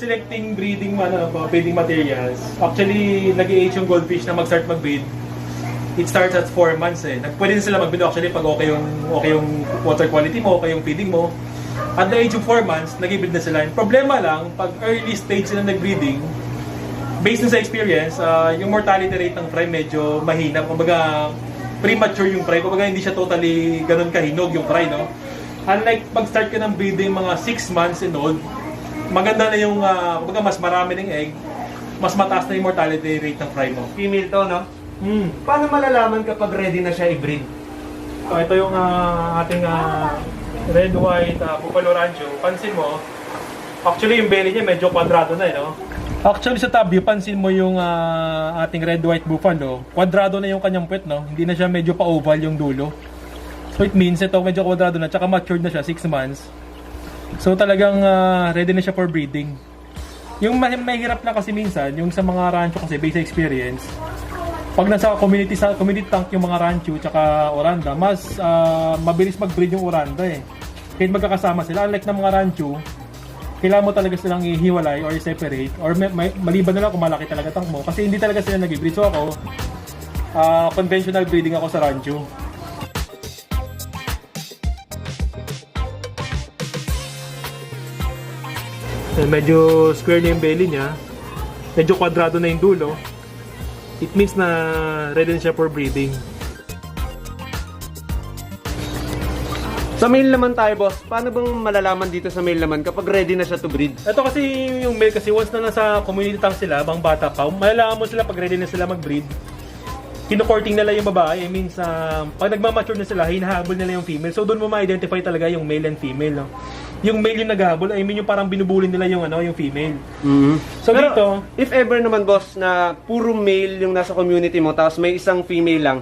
selecting breeding breeding materials, actually nag-age yung goldfish na mag-start mag-breed. It starts at 4 months eh. Pwede sila mag-breed actually pag okay yung water quality mo, okay yung feeding mo. At the age of 4 months, nag-breed na sila. Yung problema lang, pag early stage sila nag-breeding, based sa experience, yung mortality rate ng fry medyo mahina. Kumbaga, premature yung fry. Kumbaga, hindi siya totally ganun kahinog yung fry, no? Unlike pag-start ka ng breeding mga 6 months and old, maganda na yung, kumbaga mas marami ng egg, mas mataas na yung mortality rate ng fry mo. Female to, no? Paano malalaman kapag ready na siya i-breed? So, ito yung ating red, white, Buffalo Rancho. Pansin mo, actually yung belly niya medyo kwadrado na no? Actually sa top view, pansin mo yung ating red, white Buffalo, kwadrado na yung kanyang puwet, no? Hindi na siya medyo pa-oval yung dulo. So it means ito medyo kwadrado na, tsaka matured na siya, 6 months. So talagang ready na siya for breeding. Yung mahirap na kasi minsan, yung sa mga rancho kasi based sa experience, pag nasa community tank yung mga rancho tsaka oranda, mas mabilis mag-breed yung oranda eh. Kahit magkakasama sila, unlike ng mga rancho, kailangan mo talaga silang ihiwalay or separate, or maliban na lang kung malaki talaga tank mo, kasi hindi talaga sila nag-breed. So ako, conventional breeding ako sa rancho. Medyo square na yung belly niya, medyo kwadrado na yung dulo. It means na ready na siya for breeding. Sa male naman tayo, boss. Paano bang malalaman dito sa male naman kapag ready na siya to breed? Ito kasi yung male, kasi once na nasa community tank sila, bang bata pa, malalaman mo sila pag ready na sila mag-breed. Kino-courting nila yung babae. It means pag nagmamature na sila, hinahabol nila yung female. So doon mo ma-identify talaga yung male and female. No? Yung male yung naghahabol, I mean yung parang binubulin nila yung yung female. So Pero, dito, if ever naman, boss, na puro male yung nasa community mo, tapos may isang female lang,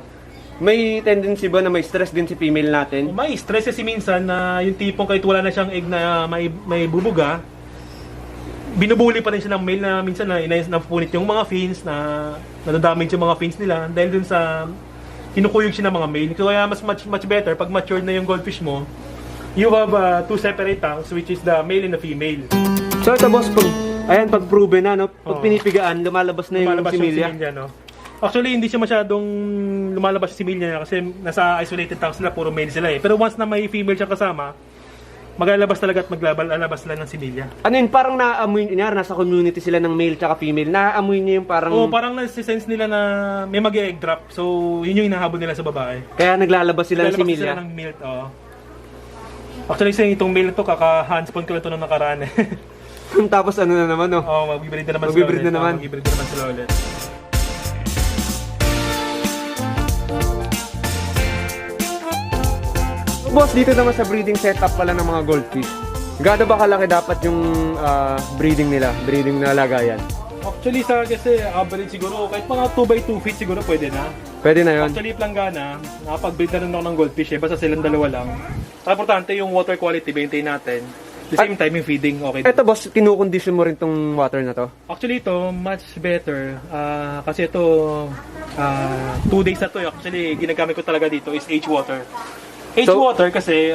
may tendency ba na may stress din si female natin? may stress kasi minsan na yung tipong kahit wala na siyang egg na may bubuga, binubuli pa rin siya ng male na minsan na napupunit yung mga fins, na nadadamage yung mga fins nila dahil dun sa kinukuyog siya ng mga male. So kaya mas much better pag matured na yung goldfish mo, you have 2 separate tanks, which is the male and the female. So ito, boss, pag proven na, no? Pag pinipigaan, lumalabas na yung similya. No? Actually, hindi siya masyadong lumalabas yung similya niya kasi nasa isolated tanks sila, puro male sila eh. Pero once na may female siya kasama, maglalabas talaga at maglalabas sila ng similya. Ano yun, parang naamoy, nasa community sila ng male tsaka female, naaamoy niya yung parang... Oo, parang nasi-sense nila na may mag-egg drop, so yun yung hinahabol nila sa babae. Kaya naglalabas sila ng similya. Sila ng milk, oo. Actually, itong male na to, kaka-handspawn ko lang ito nung nakaraan eh. Tapos ano na naman, no? Oo, mag-breed na naman sila Mag-breed ulit. na naman. Mag-breed na naman sila ulit. Boss, dito naman sa breeding setup pala ng mga goldfish. Gaano ba kalaki dapat yung breeding nila, breeding na lagayan? Actually, kasi average siguro, kahit mga 2x2 feet siguro pwede na. Pwede na yun? Actually, planggana, nakapag-breed na rin ako ng goldfish eh, basta silang dalawa lang. Ang importante yung water quality, maintain natin. The same time yung feeding, okay. Eto, boss, kinukondisyon mo rin tong water na to? Actually, ito, much better. Kasi ito, 2 days na to. Actually, ginagamit ko talaga dito is H-water. H-water kasi,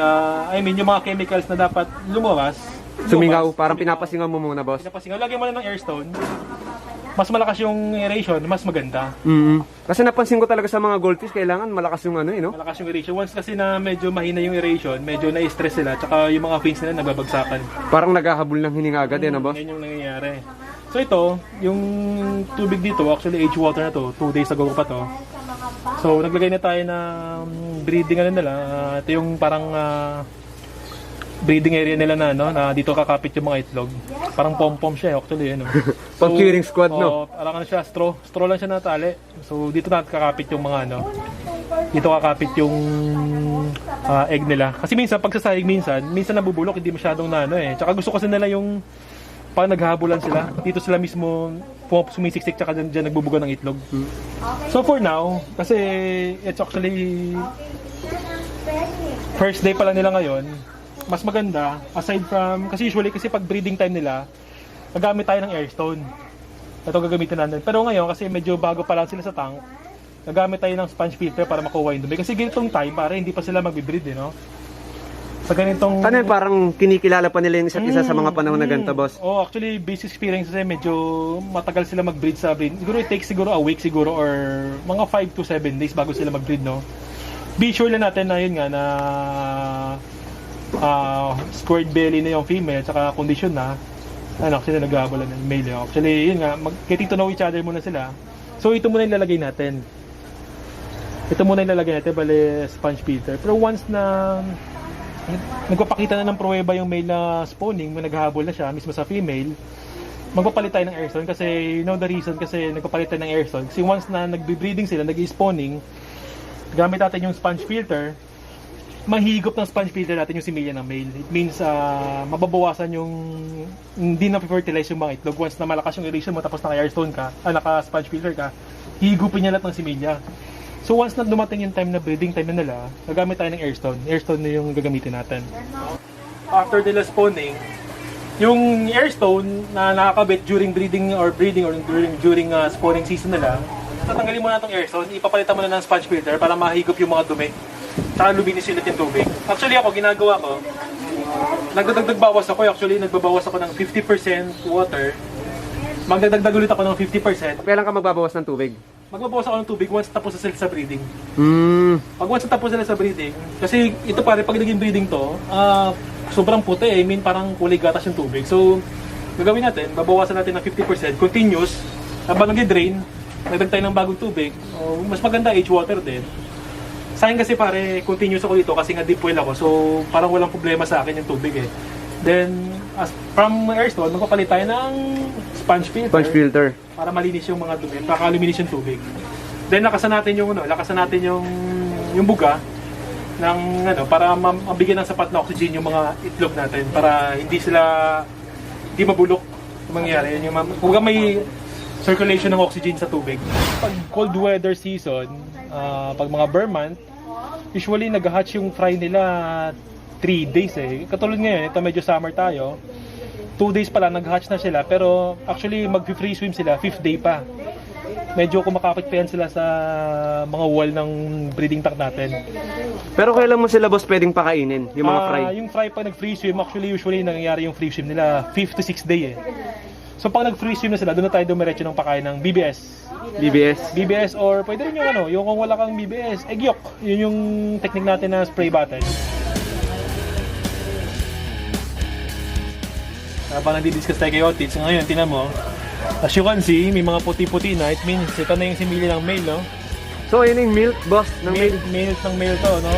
I mean, yung mga chemicals na dapat lumabas. Sumingaw, parang pinapasingaw mo muna, boss. Pinapasingaw. Lagyan mo na ng airstone. Mas malakas yung aeration, mas maganda. Kasi napansin ko talaga sa mga goldfish, kailangan malakas yung ano, no? Malakas yung aeration. Once kasi na medyo mahina yung aeration, medyo na-stress sila, tsaka yung mga fins nila nababagsakan. Parang naghahabol ng hininga agad, no, boss? Yan yung nangyayari. So ito, yung tubig dito, actually H-water na to, 2 days ago pa to. So naglagay na tayo ng breeding ano nila. Ito yung parang breeding area nila na dito kakapit yung mga itlog. Parang pom-pom siya actually, ano. Pag curing squad, no? Parang siya, straw lang siya natali. So dito na kakapit yung mga dito kakapit yung egg nila. Kasi minsan pagsasayig minsan nabubulok, hindi masyadong Tsaka gusto kasi nila yung pag naghahabulan sila, dito sila mismo sumisiksik tsaka dyan nagbubuga ng itlog. So for now, kasi it's actually first day pala nila ngayon, mas maganda, aside from, kasi usually kasi pag breeding time nila, nagamit tayo ng airstone. Ito gagamitin natin. Pero ngayon, kasi medyo bago pa lang sila sa tank, nagamit tayo ng sponge filter para makuha yung dumi. Kasi ganitong time, para hindi pa sila mag-breed, no? Sa ganitong... Ano yun, parang kinikilala pa nila yung isa't isa sa mga panahon na ganito, boss? Oh, actually, basic experience kasi medyo matagal sila mag-breed sa breed. Siguro it takes siguro a week siguro or mga 5 to 7 days bago sila mag-breed, no? Be sure lang natin na yun nga na squared belly na yung female tsaka condition na actually nag-aabola ng male. Actually, yun nga, getting to know each other muna sila. So, ito muna yung lalagay natin. Bale, sponge filter. Pero once na nagpapakita na ng pruweba yung male na spawning, may naghahabol na siya mismo sa female, magpapalit tayo ng airstone kasi you know the reason kasi nagpapalit tayo ng airstone kasi once na nagbe-breeding sila, nag-spawning, gamit natin yung sponge filter, mahigop ng sponge filter natin yung similya ng male. It means mababawasan yung hindi na fertilize yung mga itlog once na malakas yung aeration mo tapos naka-airstone ka, naka-sponge filter ka, higupin niya lahat ng similya. So once na dumating yung time na breeding time na nila, gagamit tayo ng airstone. Airstone na yung gagamitin natin. After nila spawning, yung airstone na nakakabit during breeding or during spawning season nila, tatanggalin mo na itong airstone, ipapalitan mo na ng sponge filter para mahigop yung mga dumi. Saka luminis ulit yung tubig. Actually ako, ginagawa ko, nagdadagdag bawas ako. Actually, nagbabawas ako ng 50% water. Magdadagdag ulit ako ng 50%. Kailan ka magbabawas ng tubig? Magbabawas ako ng tubig once tapos na sila sa breeding. Pag once tapos sila sa breeding, kasi ito pare, pag naging breeding to, sobrang puti I mean parang kulay gatas yung tubig. So, gagawin natin, babawasan natin ng 50%, continuous, habang nag-drain, nagdag tayo ng bagong tubig, mas maganda age water din. Sa akin kasi pare, continuous ako dito kasi nga deep well ako, so parang walang problema sa akin yung tubig eh. Then, from airstone, magpapalit tayo ng sponge filter. Para malinis yung mga dumi, para luminis yung tubig. Then lakasan natin yung buga ng para mabigyan ng sapat na oxygen yung mga itlog natin para hindi mabulok yung mangyayari. Kung may circulation ng oxygen sa tubig. Pag cold weather season, pag mga bare month, usually nag-hatch yung fry nila 3 days eh. Katulad ngayon, ito medyo summer tayo. 2 days pala nag-hatch na sila pero actually mag-free swim sila 5th day pa. Medyo kumakapit pa yan sila sa mga wall ng breeding tank natin. Pero kailan mo sila boss pwedeng pakainin, yung mga fry? Yung fry pag nag-free swim, usually nangyayari yung free swim nila 5th to 6th day eh. So pag nag-free swim na sila, doon na tayo dumiretso ng pakain ng BBS. BBS or pwede rin yung kung wala kang BBS, egg yolk. Yun yung technique natin na spray bottle. Habang nadi-discuss tayo kay Otis, ngayon, tinan mo, as you can see, may mga puti-puti na. It means, ito na yung similya ng male, no? So, yun yung milk, boss, ng male. Milk ng male to, no?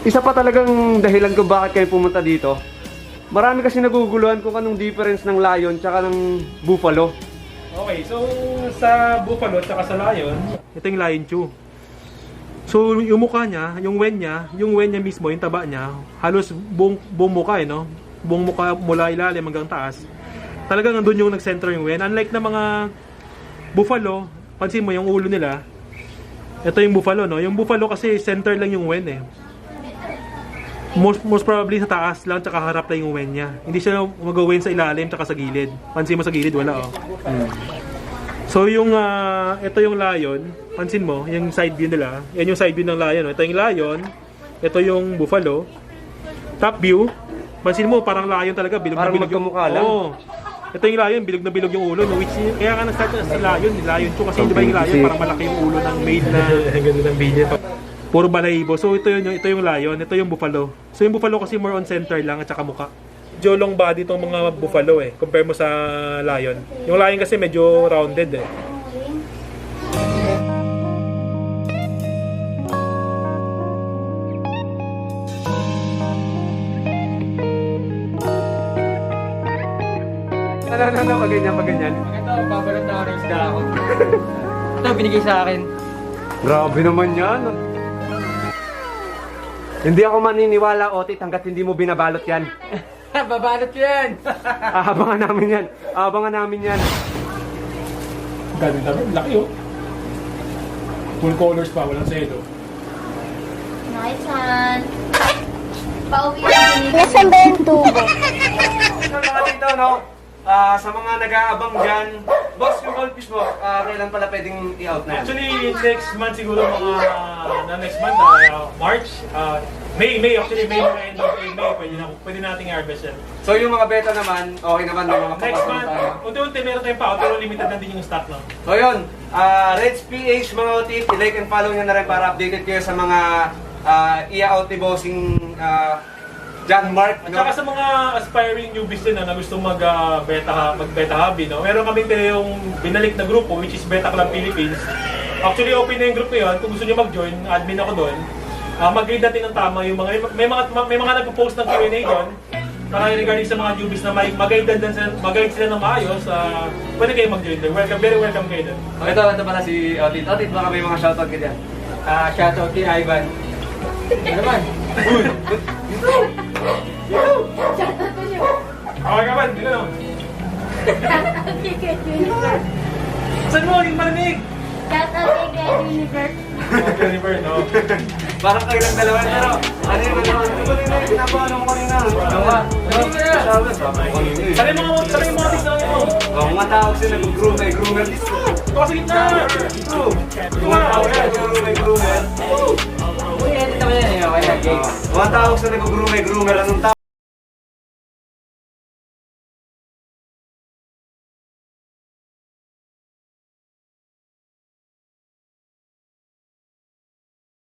Isa pa talagang dahilan kung bakit kayo pumunta dito. Marami kasi naguguluhan kung anong difference ng lion tsaka ng buffalo. Okay, so sa buffalo tsaka sa lion, ito yung lion chew. So, yung mukha niya, yung wen niya mismo, yung taba niya, halos buong mukha, no? Buong mukha mula ilalim hanggang taas. Talagang nandun yung nag-center yung wen. Unlike na mga buffalo, pansin mo yung ulo nila. Ito yung buffalo, no? Yung buffalo kasi center lang yung wen eh. Most probably sa taas lang tsaka harap lang yung wen niya. Hindi siya mag-wen sa ilalim tsaka sa gilid. Pansin mo sa gilid, wala oh. So yung ito yung lion, pansin mo, yung side view nila. Yan yung side view ng lion. Ito yung lion, ito yung buffalo. Top view, pansin mo parang lion talaga, bilog parang na bilog yung magkamukha lang. Oh. Ito yung lion, bilog na bilog yung ulo, no? Which kaya ka nag-start sa lion to kasi di ba yung lion parang malaki yung ulo ng male na ganda ng video. Puro balahibo. So ito yung lion, ito yung buffalo. So yung buffalo kasi more on center lang at saka mukha. Medyo long body itong mga buffalo eh, compare mo sa lion. Yung lion kasi medyo rounded eh. Ano, pag ganyan. Ito, babalot na orange na ako. Ito, binigay sa akin. Grabe naman yan. Hindi ako maniniwala, Otit, hanggat hindi mo binabalot yan. Babalot yan! Abangan namin yan. Dami, laki oh. Full colors pa, walang sedo. Nice one. Pauwi na din. Nasaan ba yung tubo? Ito mga dito, no? Sa mga nag-aabang dyan, boss, yung goldfish mo, kailan pala pwedeng i-out na yan? Actually, next month siguro next month, March, May, actually May mga end of May, pwede nating i-harvest yan. So yung mga beta naman, okay naman may mga Next papasok month, tayo. unti-unti meron tayong pa, pero limited na din yung stock, no? So yun, Reds PH mga OTIP, i-like and follow nyo na rin para updated kayo sa mga i-out ni bossing John Mark. At saka sa mga aspiring newbies din na gusto mag-beta hobby, no? Meron kami yung binalik na grupo which is Beta Club Philippines. Actually, open na yung group na yun. Kung gusto niyo mag-join, admin ako doon. Mag-grade natin ng tama yung mga may mga nagpo-post ng Q&A doon. Para regarding sa mga newbies na mag-guide sila ng maayos, pwede kayo mag-join doon. Very welcome kayo doon. Ito pala si Otit. Otit, baka may mga shoutout ka dyan. Shoutout kay Ivan. Ano naman? Okay ka ba? Hindi ka no? Saan mo? Yung marinig? Shout out kay God Universe. Jennifer, no? Parang kayo lang dalawa, pero ano yung ano ba rin na yung pinapaano mo kanina? Tawa. Ano ba na? Saan yung mga tignan mo? Mga tao kasi nag-groom may groomer. Ito kasi gitna! Mga tao kasi may groomer. Uy, edit naman yan. Okay, okay. Mga tao kasi nag-groom may groomer. Anong tao?